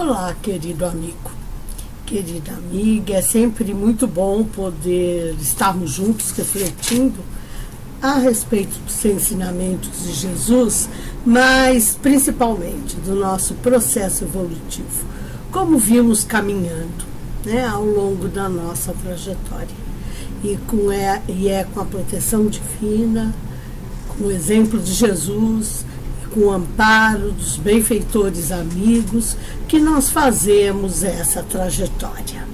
Olá, querido amigo, querida amiga, é sempre muito bom poder estarmos juntos refletindo a respeito dos ensinamentos de Jesus, mas principalmente do nosso processo evolutivo, como vimos caminhando, ao longo da nossa trajetória. E é com a proteção divina, com o exemplo de Jesus, com o amparo dos benfeitores amigos, que nós fazemos essa trajetória.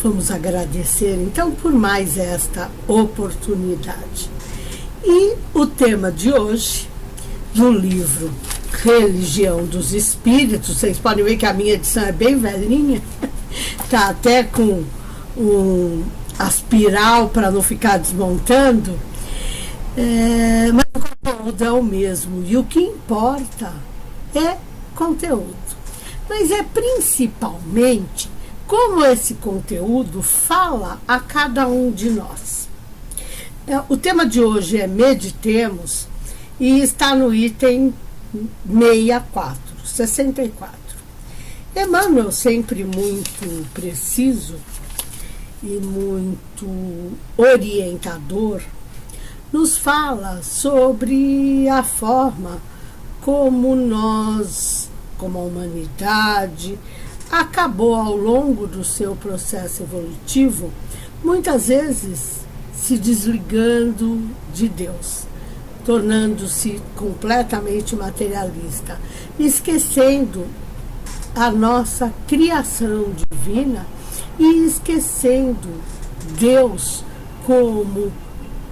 Vamos agradecer, então, por mais esta oportunidade. E o tema de hoje, no livro Religião dos Espíritos, vocês podem ver que a minha edição é bem velhinha, está até com a espiral para não ficar desmontando, mas o conteúdo é o mesmo, e o que importa é conteúdo. Mas é principalmente como esse conteúdo fala a cada um de nós. O tema de hoje é Meditemos, e está no item 64. Emmanuel, sempre muito preciso e muito orientador, nos fala sobre a forma como nós, como a humanidade, acabou ao longo do seu processo evolutivo, muitas vezes se desligando de Deus, tornando-se completamente materialista, esquecendo a nossa criação divina e esquecendo Deus como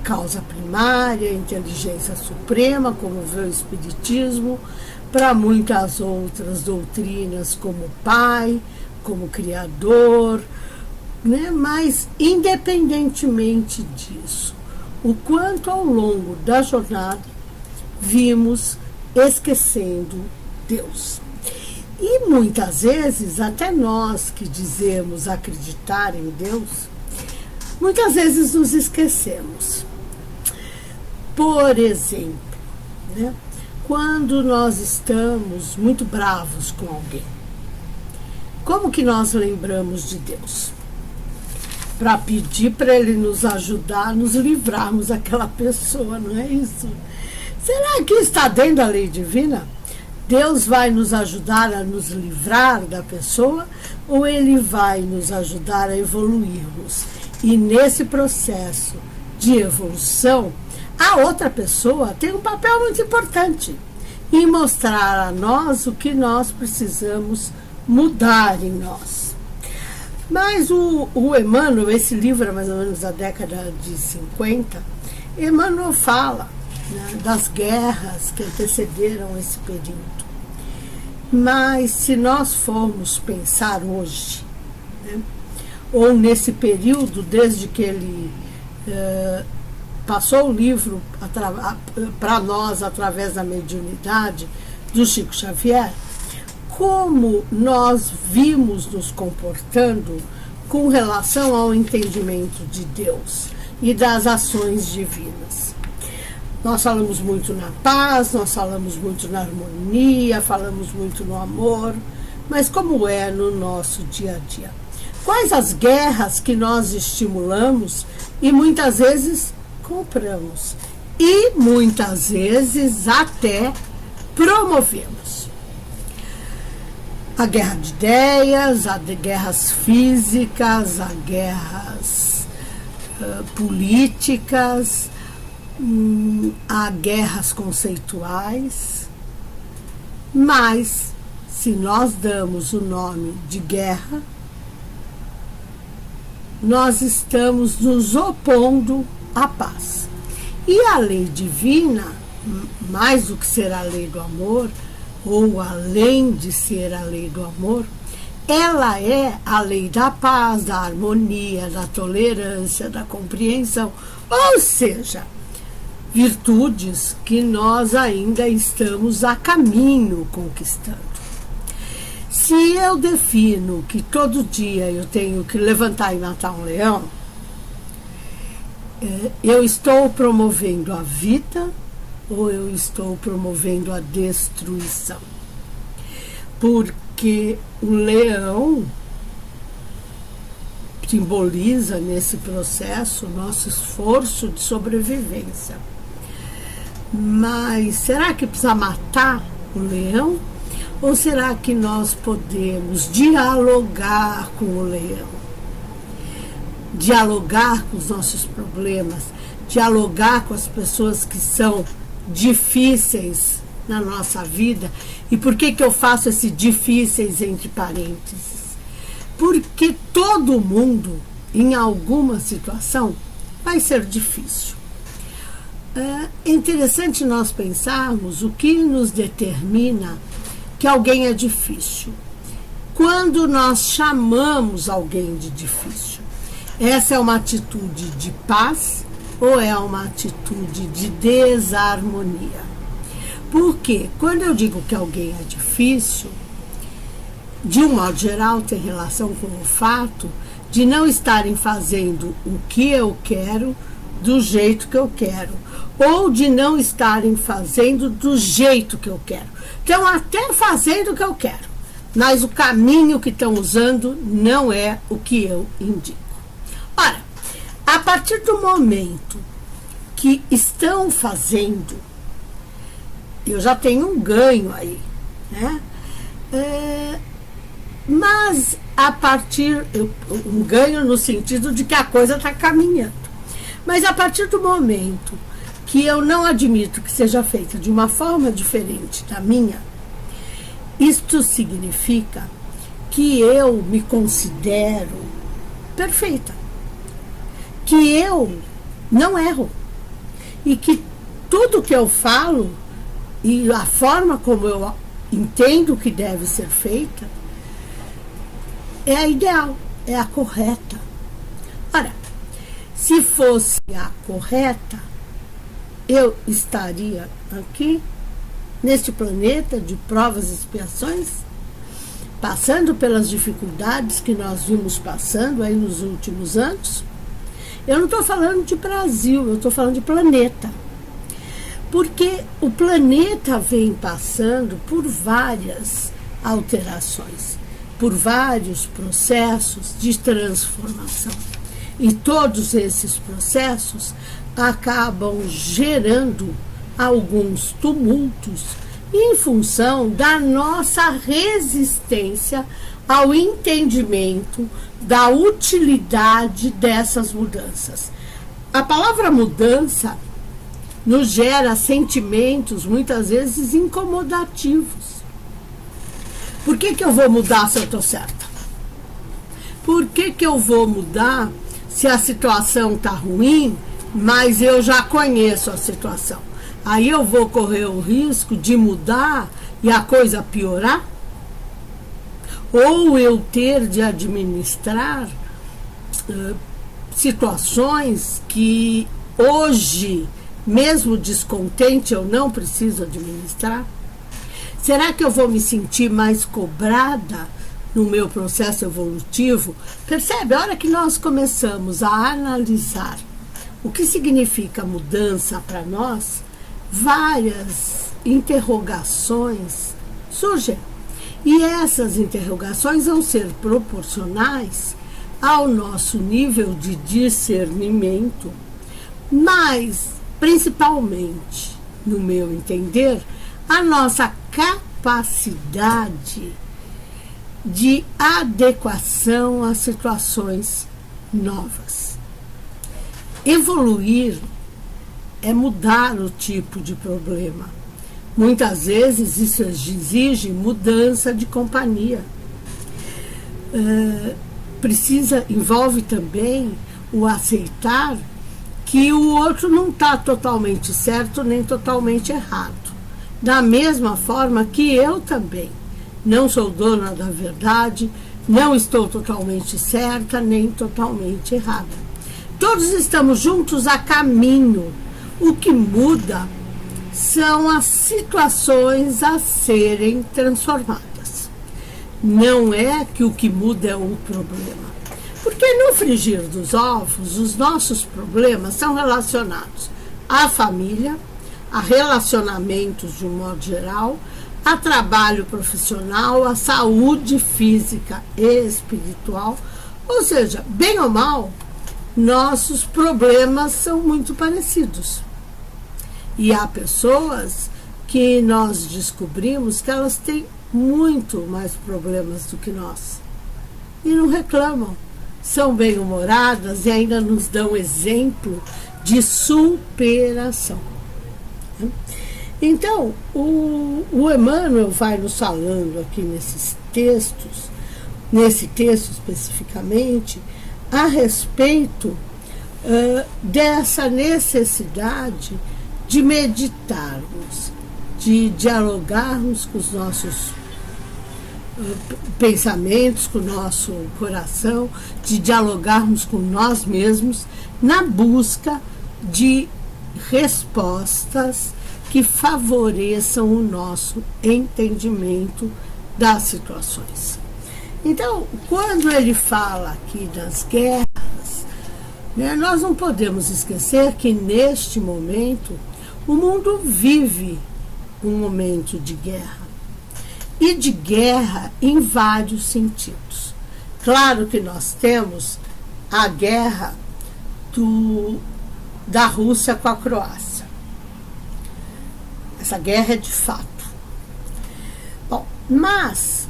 causa primária, inteligência suprema, como vê o Espiritismo, para muitas outras doutrinas como Pai, como Criador, mas independentemente disso, o quanto ao longo da jornada vimos esquecendo Deus. E muitas vezes, até nós que dizemos acreditar em Deus, muitas vezes nos esquecemos. Por exemplo, quando nós estamos muito bravos com alguém, como que nós lembramos de Deus? Para pedir para Ele nos ajudar a nos livrarmos daquela pessoa, não é isso? Será que está dentro da lei divina? Deus vai nos ajudar a nos livrar da pessoa, ou Ele vai nos ajudar a evoluirmos? E nesse processo de evolução, a outra pessoa tem um papel muito importante em mostrar a nós o que nós precisamos mudar em nós. Mas o Emmanuel, esse livro é mais ou menos da década de 50, Emmanuel fala das guerras que antecederam esse período. Mas se nós formos pensar hoje, ou nesse período, desde que ele passou o livro para nós através da mediunidade do Chico Xavier, como nós vimos nos comportando com relação ao entendimento de Deus e das ações divinas. Nós falamos muito na paz, nós falamos muito na harmonia, falamos muito no amor, mas como é no nosso dia a dia? Quais as guerras que nós estimulamos e muitas vezes compramos e muitas vezes até promovemos? A guerra de ideias, a de guerras físicas, a guerras políticas, a guerras conceituais. Mas se nós damos o nome de guerra, nós estamos nos opondo à paz. E a lei divina, mais do que ser a lei do amor, ou além de ser a lei do amor, ela é a lei da paz, da harmonia, da tolerância, da compreensão, ou seja, virtudes que nós ainda estamos a caminho conquistando. Se eu defino que todo dia eu tenho que levantar e matar um leão, eu estou promovendo a vida ou eu estou promovendo a destruição? porque o leão simboliza nesse processo o nosso esforço de sobrevivência. Mas será que precisa matar o leão? Ou será que nós podemos dialogar com o leão? Dialogar com os nossos problemas, dialogar com as pessoas que são difíceis na nossa vida. E por que eu faço esse difíceis entre parênteses? Porque todo mundo, em alguma situação, vai ser difícil. É interessante nós pensarmos o que nos determina que alguém é difícil. Quando nós chamamos alguém de difícil, essa é uma atitude de paz ou é uma atitude de desarmonia? Porque quando eu digo que alguém é difícil, de um modo geral tem relação com o fato de não estarem fazendo o que eu quero do jeito que eu quero, ou de não estarem fazendo do jeito que eu quero. Estão até fazendo o que eu quero, mas o caminho que estão usando não é o que eu indico. Ora, a partir do momento que estão fazendo, eu já tenho um ganho aí, né? Mas a partir, um ganho no sentido de que a coisa está caminhando. Mas a partir do momento que eu não admito que seja feita de uma forma diferente da minha, isto significa que eu me considero perfeita, que eu não erro e que tudo que eu falo e a forma como eu entendo que deve ser feita é a ideal, é a correta. Ora, se fosse a correta, eu estaria aqui, neste planeta de provas e expiações, passando pelas dificuldades que nós vimos passando aí nos últimos anos. Eu não estou falando de Brasil, eu estou falando de planeta. Porque o planeta vem passando por várias alterações, por vários processos de transformação. E todos esses processos acabam gerando alguns tumultos em função da nossa resistência ao entendimento da utilidade dessas mudanças. A palavra mudança nos gera sentimentos, muitas vezes, incomodativos. Por que eu vou mudar se eu estou certa? Por que eu vou mudar se a situação está ruim, mas eu já conheço a situação? Aí eu vou correr o risco de mudar e a coisa piorar? Ou eu ter de administrar situações que hoje, mesmo descontente, eu não preciso administrar? Será que eu vou me sentir mais cobrada no meu processo evolutivo? Percebe? A hora que nós começamos a analisar o que significa mudança para nós, várias interrogações surgem. E essas interrogações vão ser proporcionais ao nosso nível de discernimento, mas, principalmente, no meu entender, a nossa capacidade de adequação a situações novas. Evoluir é mudar o tipo de problema. Muitas vezes isso exige mudança de companhia. Envolve também o aceitar que o outro não está totalmente certo nem totalmente errado. Da mesma forma que eu também não sou dona da verdade, não estou totalmente certa nem totalmente errada. Todos estamos juntos a caminho. O que muda são as situações a serem transformadas. Não é que o que muda é o problema. Porque no frigir dos ovos, os nossos problemas são relacionados à família, a relacionamentos de um modo geral, a trabalho profissional, a saúde física e espiritual. Ou seja, bem ou mal, nossos problemas são muito parecidos. E há pessoas que nós descobrimos que elas têm muito mais problemas do que nós. E não reclamam. São bem-humoradas e ainda nos dão exemplo de superação. Então, o Emmanuel vai nos falando aqui nesses textos, nesse texto especificamente, a respeito dessa necessidade de meditarmos, de dialogarmos com os nossos pensamentos, com o nosso coração, de dialogarmos com nós mesmos na busca de respostas que favoreçam o nosso entendimento das situações. Então, quando ele fala aqui das guerras, né, nós não podemos esquecer que neste momento o mundo vive um momento de guerra. E de guerra em vários sentidos. Claro que nós temos a guerra da Rússia com a Croácia. Essa guerra é de fato. Bom, mas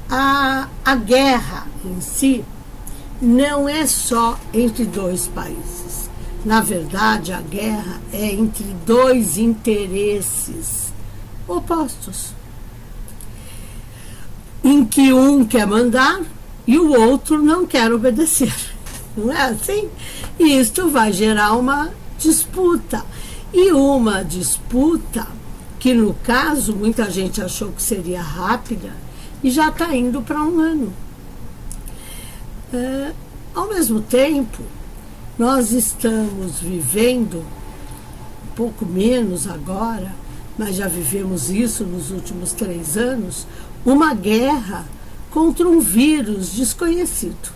a guerra em si não é só entre dois países. Na verdade, a guerra é entre dois interesses opostos, em que um quer mandar e o outro não quer obedecer. Não é assim? E isto vai gerar uma disputa. E uma disputa que, no caso, muita gente achou que seria rápida e já está indo para um ano. Ao mesmo tempo, nós estamos vivendo, um pouco menos agora, mas já vivemos isso nos últimos 3 anos, uma guerra contra um vírus desconhecido,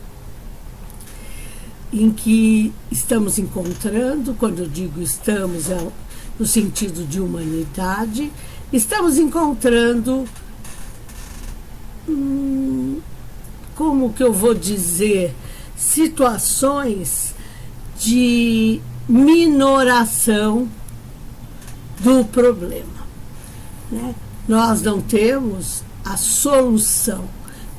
em que estamos encontrando, quando eu digo estamos, é no sentido de humanidade, estamos encontrando, como que eu vou dizer, situações de minoração do problema, né? Nós não temos a solução,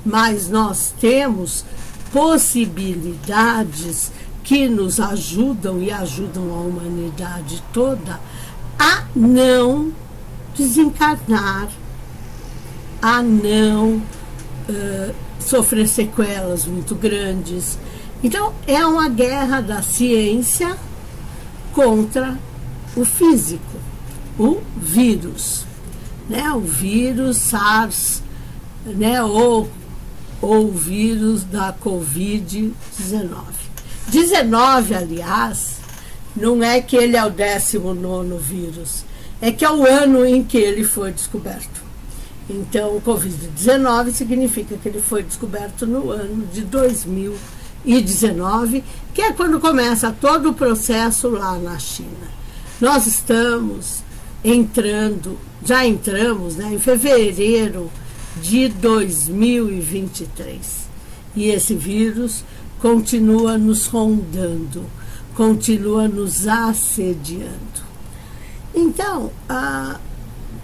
mas nós temos possibilidades que nos ajudam e ajudam a humanidade toda a não desencarnar, a não sofrer sequelas muito grandes. Então, é uma guerra da ciência contra o físico, o vírus, né? O vírus SARS, né? Ou o vírus da Covid-19. 19, aliás, não é que ele é o 19º vírus, é que é o ano em que ele foi descoberto. Então, o Covid-19 significa que ele foi descoberto no ano de 2019, que é quando começa todo o processo lá na China. Nós estamos já entramos, né, em fevereiro de 2023. E esse vírus continua nos rondando, continua nos assediando. Então,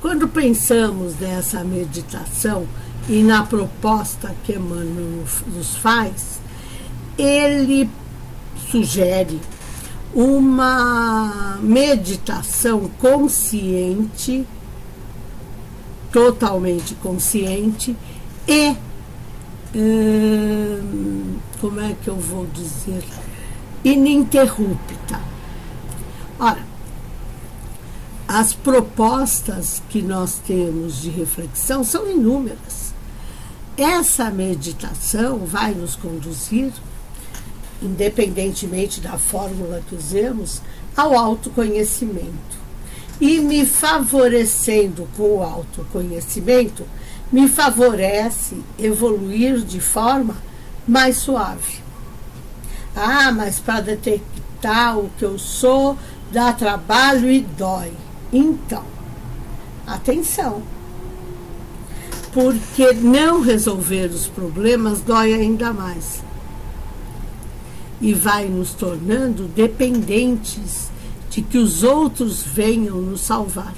quando pensamos nessa meditação e na proposta que Emmanuel nos faz, ele sugere uma meditação consciente, totalmente consciente e, como é que eu vou dizer, ininterrupta. Ora, as propostas que nós temos de reflexão são inúmeras. Essa meditação vai nos conduzir, independentemente da fórmula que usemos, ao autoconhecimento. E me favorecendo com o autoconhecimento, me favorece evoluir de forma mais suave. Mas para detectar o que eu sou, dá trabalho e dói. Então, atenção, porque não resolver os problemas dói ainda mais e vai nos tornando dependentes de que os outros venham nos salvar,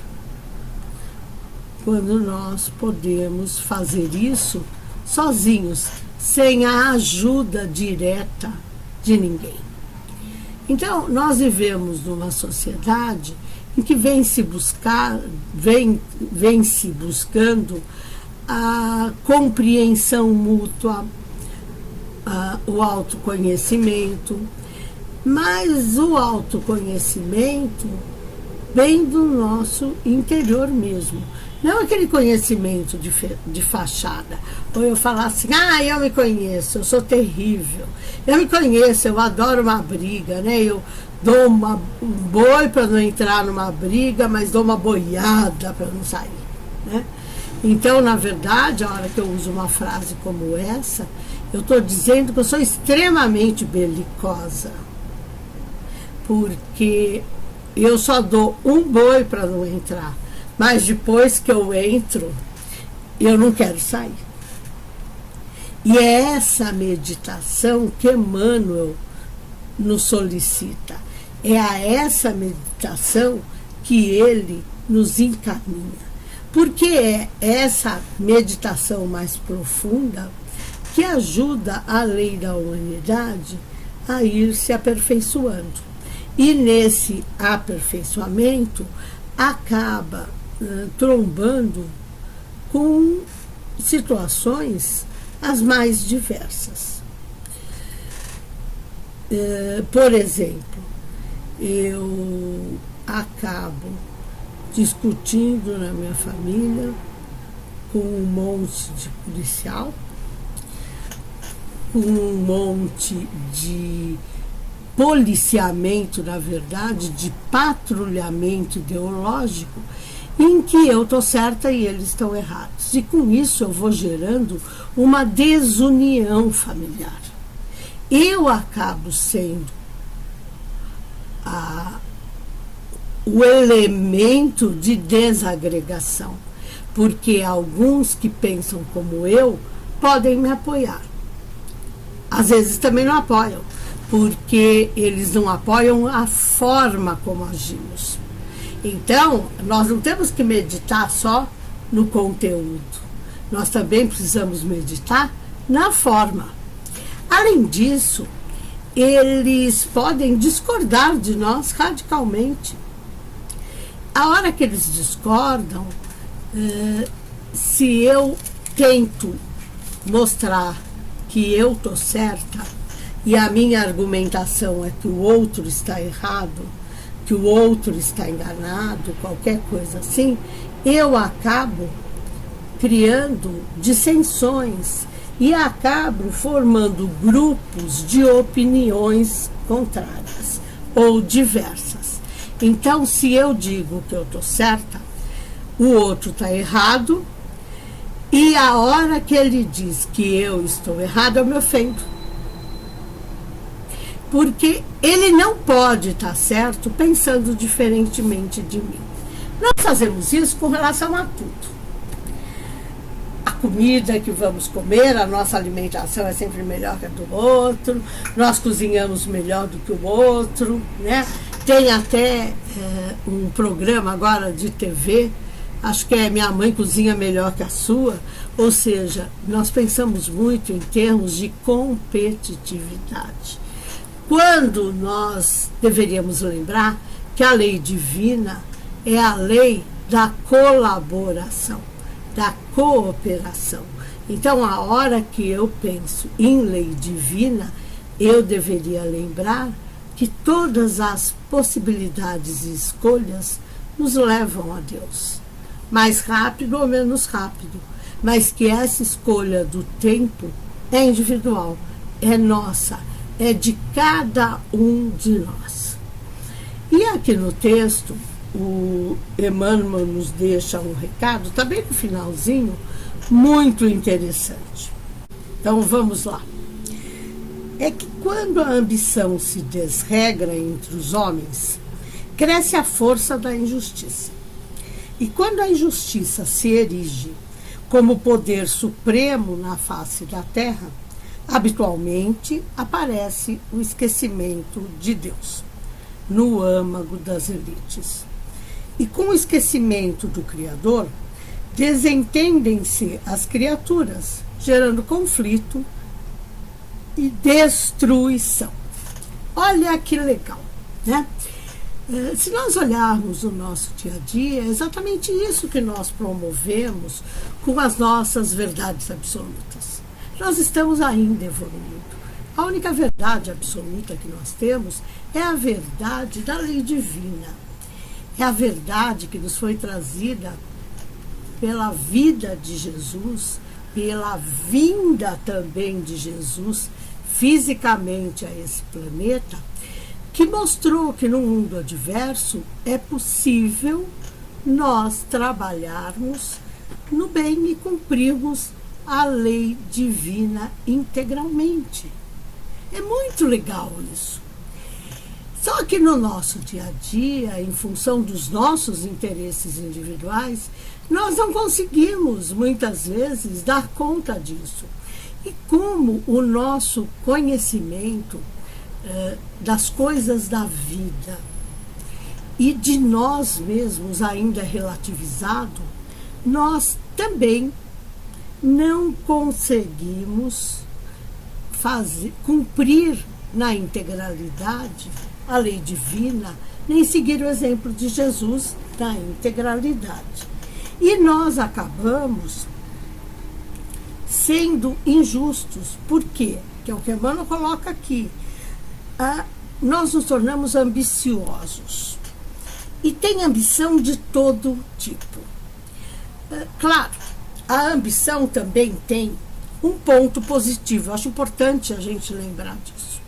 quando nós podemos fazer isso sozinhos, sem a ajuda direta de ninguém. Então, nós vivemos numa sociedade em que vem se buscando a compreensão mútua, o autoconhecimento, mas o autoconhecimento vem do nosso interior mesmo. Não aquele conhecimento de fachada. Ou eu falar assim, eu me conheço, eu sou terrível. Eu me conheço, eu adoro uma briga, né? Eu dou um boi para não entrar numa briga, mas dou uma boiada para não sair, né? Então, na verdade, a hora que eu uso uma frase como essa, eu estou dizendo que eu sou extremamente belicosa. Porque eu só dou um boi para não entrar. Mas depois que eu entro, eu não quero sair. E é essa meditação que Emmanuel nos solicita. É a essa meditação que ele nos encaminha. Porque é essa meditação mais profunda que ajuda a lei da humanidade a ir se aperfeiçoando. E nesse aperfeiçoamento acaba trombando com situações as mais diversas. Por exemplo, eu acabo discutindo na minha família com um monte de policial, com um monte de policiamento, na verdade, de patrulhamento ideológico, em que eu estou certa e eles estão errados. E com isso eu vou gerando uma desunião familiar. Eu acabo sendo o elemento de desagregação, porque alguns que pensam como eu podem me apoiar. Às vezes também não apoiam, porque eles não apoiam a forma como agimos. Então, nós não temos que meditar só no conteúdo. Nós também precisamos meditar na forma. Além disso, eles podem discordar de nós radicalmente. A hora que eles discordam, se eu tento mostrar que eu estou certa e a minha argumentação é que o outro está errado, que o outro está enganado, qualquer coisa assim, eu acabo criando dissensões e acabo formando grupos de opiniões contrárias ou diversas. Então, se eu digo que eu estou certa, o outro está errado, e a hora que ele diz que eu estou errada, eu me ofendo. Porque ele não pode estar certo pensando diferentemente de mim. Nós fazemos isso com relação a tudo. A comida que vamos comer, a nossa alimentação é sempre melhor que a do outro, nós cozinhamos melhor do que o outro, né? Tem até um programa agora de TV, acho que é Minha Mãe Cozinha Melhor que a Sua, ou seja, nós pensamos muito em termos de competitividade. Quando nós deveríamos lembrar que a lei divina é a lei da colaboração, da cooperação. Então, a hora que eu penso em lei divina, eu deveria lembrar que todas as possibilidades e escolhas nos levam a Deus. Mais rápido ou menos rápido, mas que essa escolha do tempo é individual, é nossa, é de cada um de nós. E aqui no texto, o Emmanuel nos deixa um recado, está bem no finalzinho, muito interessante. Então vamos lá. É que quando a ambição se desregra entre os homens, cresce a força da injustiça. E quando a injustiça se erige como poder supremo na face da terra, habitualmente aparece o esquecimento de Deus no âmago das elites. E com o esquecimento do Criador, desentendem-se as criaturas, gerando conflito e destruição. Olha que legal, né? Se nós olharmos o nosso dia a dia, é exatamente isso que nós promovemos com as nossas verdades absolutas. Nós estamos ainda evoluindo. A única verdade absoluta que nós temos é a verdade da lei divina. É a verdade que nos foi trazida pela vida de Jesus, pela vinda também de Jesus fisicamente a esse planeta, que mostrou que no mundo adverso é possível nós trabalharmos no bem e cumprirmos a lei divina integralmente. É muito legal isso. Só que no nosso dia a dia, em função dos nossos interesses individuais, nós não conseguimos, muitas vezes, dar conta disso. E como o nosso conhecimento das coisas da vida e de nós mesmos ainda relativizado, nós também não conseguimos cumprir na integralidade a lei divina, nem seguir o exemplo de Jesus na integralidade. E nós acabamos sendo injustos. Por quê? Que é o que Emmanuel coloca aqui. Nós nos tornamos ambiciosos. E tem ambição de todo tipo. Claro, a ambição também tem um ponto positivo. Eu acho importante a gente lembrar disso.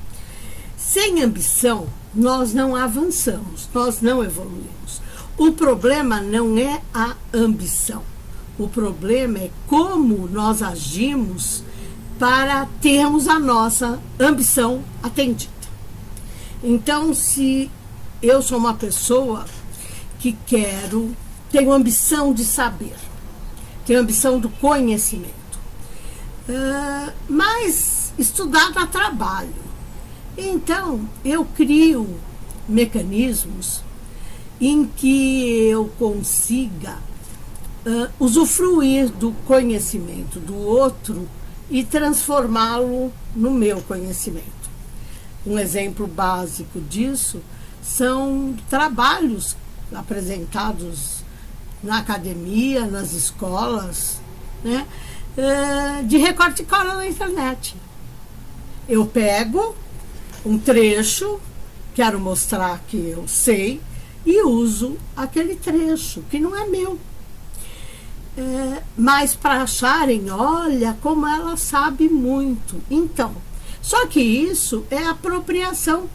Sem ambição, nós não avançamos, nós não evoluímos. O problema não é a ambição. O problema é como nós agimos para termos a nossa ambição atendida. Então, se eu sou uma pessoa que tenho ambição de saber, tenho ambição do conhecimento, mas estudar dá trabalho. Então, eu crio mecanismos em que eu consiga usufruir do conhecimento do outro e transformá-lo no meu conhecimento. Um exemplo básico disso são trabalhos apresentados na academia, nas escolas, né, de recorte e cola na internet. Eu pego um trecho, quero mostrar que eu sei, e uso aquele trecho, que não é meu. Mas para acharem, olha como ela sabe muito. Então, só que isso é apropriação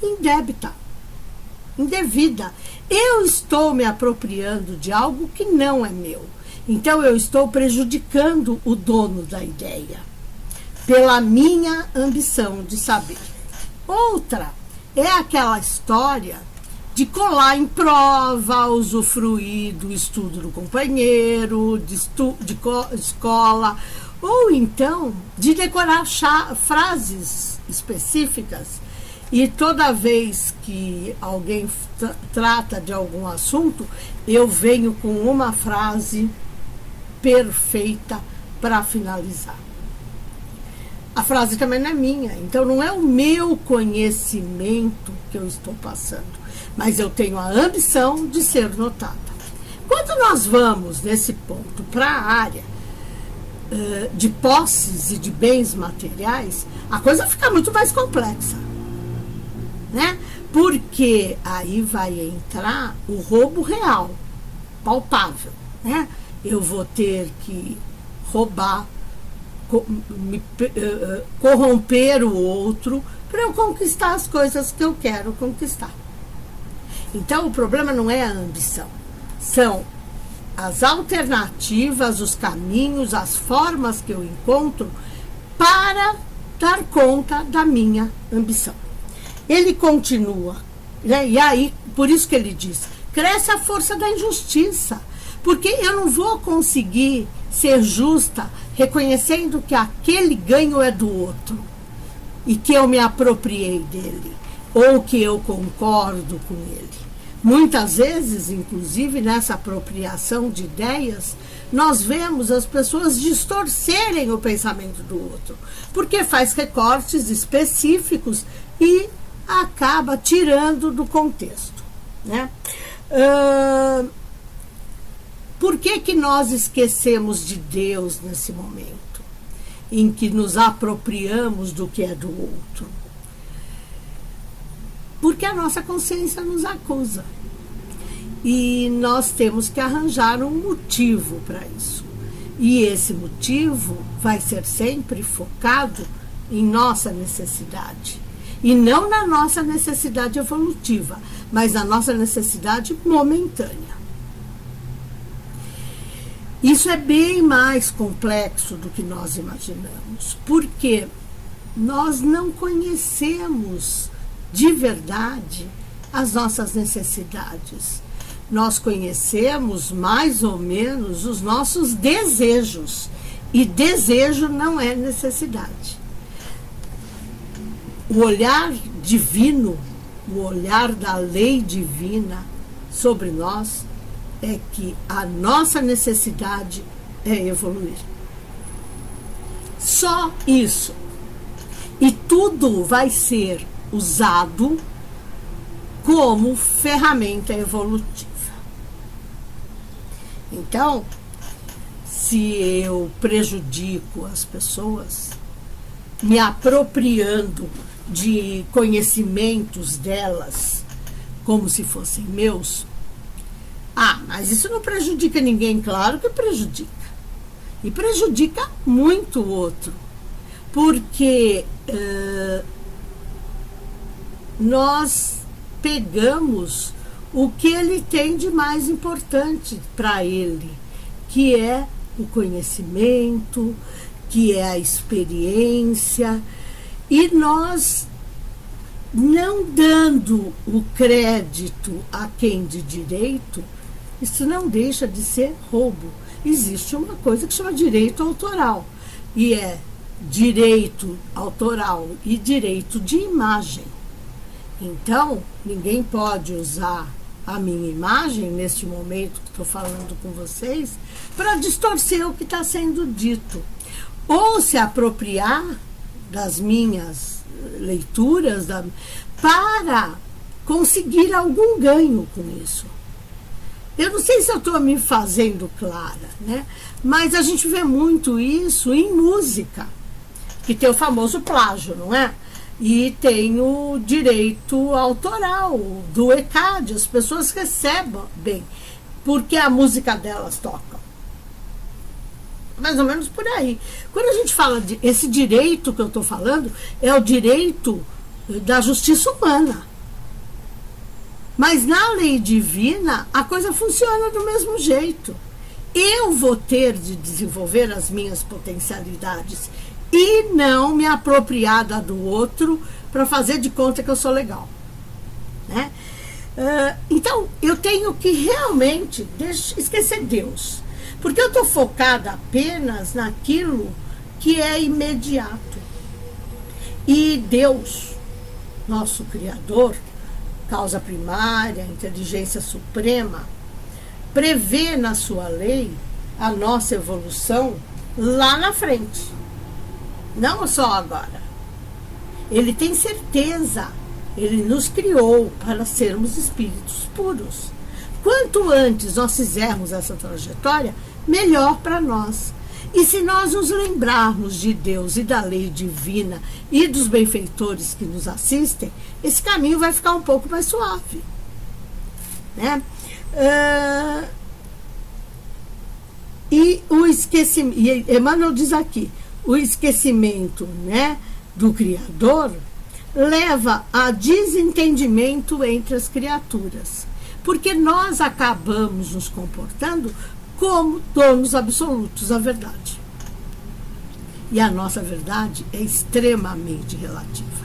indevida. Eu estou me apropriando de algo que não é meu. Então, eu estou prejudicando o dono da ideia, pela minha ambição de saber. Outra é aquela história de colar em prova, usufruir do estudo do companheiro, de escola, ou então de decorar frases específicas. E toda vez que alguém trata de algum assunto, eu venho com uma frase perfeita para finalizar. A frase também não é minha, então não é o meu conhecimento que eu estou passando, mas eu tenho a ambição de ser notada. Quando nós vamos, nesse ponto, para a área de posses e de bens materiais, a coisa fica muito mais complexa, né? Porque aí vai entrar o roubo real, palpável, né? Eu vou ter que roubar, corromper o outro para eu conquistar as coisas que eu quero conquistar. Então, o problema não é a ambição, são as alternativas, os caminhos, as formas que eu encontro para dar conta da minha ambição. Ele continua, né? E aí, por isso que ele diz, cresce a força da injustiça, porque eu não vou conseguir ser justa, reconhecendo que aquele ganho é do outro e que eu me apropriei dele, ou que eu concordo com ele. Muitas vezes, inclusive, nessa apropriação de ideias, nós vemos as pessoas distorcerem o pensamento do outro, porque faz recortes específicos e acaba tirando do contexto, né? Por que nós esquecemos de Deus nesse momento, em que nos apropriamos do que é do outro? Porque a nossa consciência nos acusa. E nós temos que arranjar um motivo para isso. E esse motivo vai ser sempre focado em nossa necessidade. E não na nossa necessidade evolutiva, mas na nossa necessidade momentânea. Isso é bem mais complexo do que nós imaginamos, porque nós não conhecemos de verdade as nossas necessidades. Nós conhecemos mais ou menos os nossos desejos, e desejo não é necessidade. O olhar divino, o olhar da lei divina sobre nós é que a nossa necessidade é evoluir. Só isso. E tudo vai ser usado como ferramenta evolutiva. Então, se eu prejudico as pessoas, me apropriando de conhecimentos delas como se fossem meus, mas isso não prejudica ninguém. Claro que prejudica. E prejudica muito o outro. Porque nós pegamos o que ele tem de mais importante para ele, que é o conhecimento, que é a experiência, e nós, não dando o crédito a quem de direito, isso não deixa de ser roubo. Existe uma coisa que chama direito autoral, e é direito autoral e direito de imagem. Então, ninguém pode usar a minha imagem, neste momento que estou falando com vocês, para distorcer o que está sendo dito, ou se apropriar das minhas leituras para conseguir algum ganho com isso. Eu não sei se eu estou me fazendo clara, né? Mas a gente vê muito isso em música, que tem o famoso plágio, não é? E tem o direito autoral do ECAD, as pessoas recebem porque a música delas toca. Mais ou menos por aí. Quando a gente fala de esse direito que eu estou falando, é o direito da justiça humana. Mas na lei divina, a coisa funciona do mesmo jeito. Eu vou ter de desenvolver as minhas potencialidades e não me apropriar da do outro para fazer de conta que eu sou legal, né? Então, eu tenho que realmente esquecer Deus, porque eu estou focada apenas naquilo que é imediato. E Deus, nosso Criador, causa primária, inteligência suprema, prevê na sua lei a nossa evolução lá na frente, não só agora. Ele tem certeza, ele nos criou para sermos espíritos puros. Quanto antes nós fizermos essa trajetória, melhor para nós. E se nós nos lembrarmos de Deus e da lei divina e dos benfeitores que nos assistem, esse caminho vai ficar um pouco mais suave, né? E o esquecimento, e Emmanuel diz aqui, o esquecimento, né, do Criador leva a desentendimento entre as criaturas, porque nós acabamos nos comportando como donos absolutos da verdade. E a nossa verdade é extremamente relativa.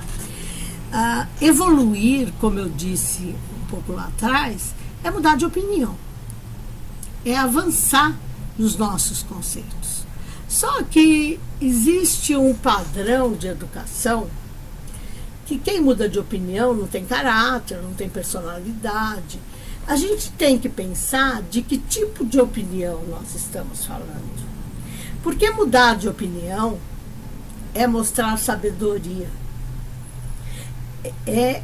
Evoluir, como eu disse um pouco lá atrás, é mudar de opinião. É avançar nos nossos conceitos. Só que existe um padrão de educação que quem muda de opinião não tem caráter, não tem personalidade. A gente tem que pensar de que tipo de opinião nós estamos falando. Porque mudar de opinião é mostrar sabedoria. É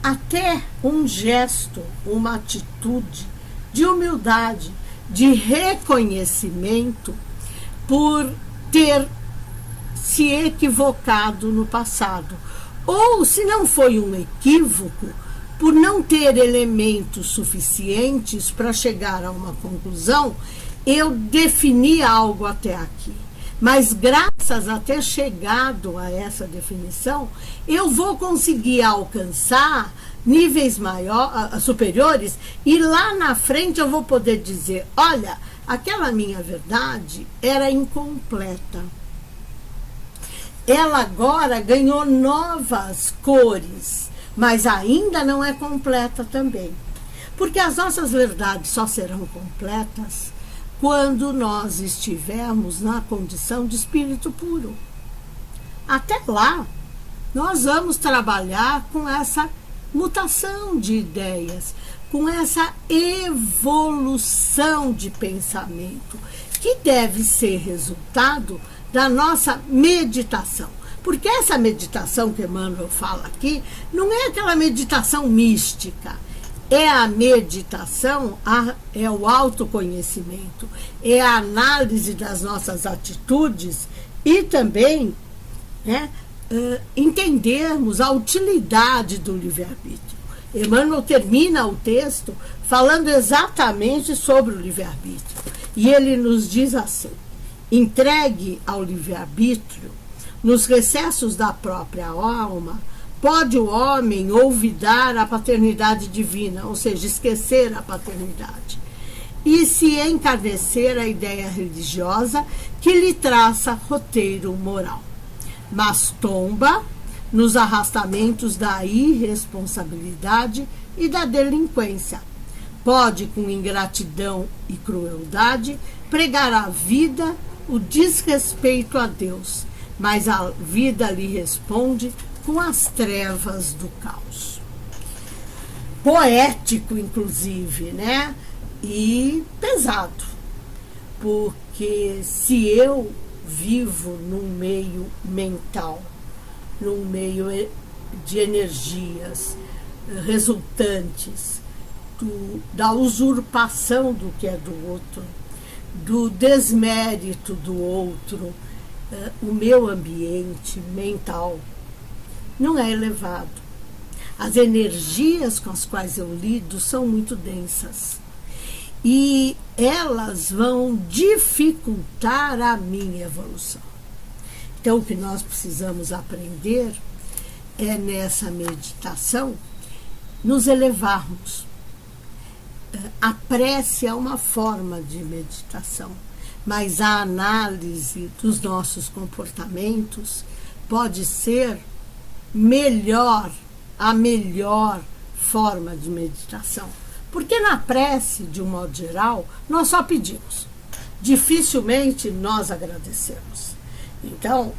até um gesto, uma atitude de humildade, de reconhecimento por ter se equivocado no passado. Ou, se não foi um equívoco, por não ter elementos suficientes para chegar a uma conclusão, eu defini algo até aqui. Mas graças a ter chegado a essa definição, eu vou conseguir alcançar níveis superiores, e lá na frente eu vou poder dizer, olha, aquela minha verdade era incompleta. Ela agora ganhou novas cores, mas ainda não é completa também. Porque as nossas verdades só serão completas quando nós estivermos na condição de espírito puro. Até lá, nós vamos trabalhar com essa mutação de ideias, com essa evolução de pensamento, que deve ser resultado da nossa meditação. Porque essa meditação que Emmanuel fala aqui não é aquela meditação mística, é a meditação, é o autoconhecimento, é a análise das nossas atitudes e também entendermos a utilidade do livre-arbítrio. Emmanuel termina o texto falando exatamente sobre o livre-arbítrio. E ele nos diz assim: entregue ao livre-arbítrio, nos recessos da própria alma, pode o homem olvidar a paternidade divina, ou seja, esquecer a paternidade, e se encardecer a ideia religiosa que lhe traça roteiro moral. Mas tomba nos arrastamentos da irresponsabilidade e da delinquência. Pode, com ingratidão e crueldade, pregar à vida o desrespeito a Deus, mas a vida lhe responde com as trevas do caos. Poético, inclusive, né? E pesado, porque se eu vivo num meio mental, num meio de energias resultantes da usurpação do que é do outro, do desmérito do outro, o meu ambiente mental não é elevado. As energias com as quais eu lido são muito densas e elas vão dificultar a minha evolução. Então, o que nós precisamos aprender é, nessa meditação, nos elevarmos. A prece é uma forma de meditação, mas a análise dos nossos comportamentos pode ser a melhor forma de meditação. Porque na prece, de um modo geral, nós só pedimos. Dificilmente nós agradecemos. Então,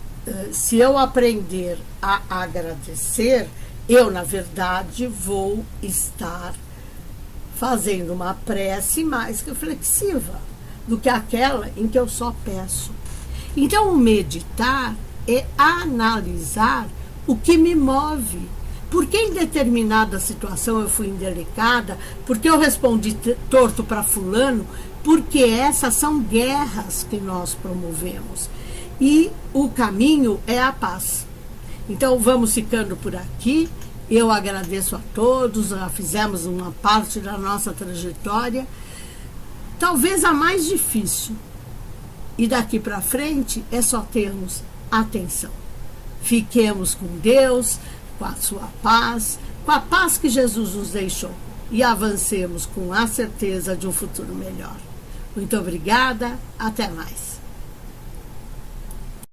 se eu aprender a agradecer, eu, na verdade, vou estar fazendo uma prece mais reflexiva do que aquela em que eu só peço. Então, o meditar é analisar o que me move. Por que em determinada situação eu fui indelicada? Por que eu respondi torto para fulano? Porque essas são guerras que nós promovemos. E o caminho é a paz. Então, vamos ficando por aqui. Eu agradeço a todos, já fizemos uma parte da nossa trajetória, talvez a mais difícil. E daqui para frente é só termos atenção. Fiquemos com Deus, com a sua paz, com a paz que Jesus nos deixou, e avancemos com a certeza de um futuro melhor. Muito obrigada, até mais.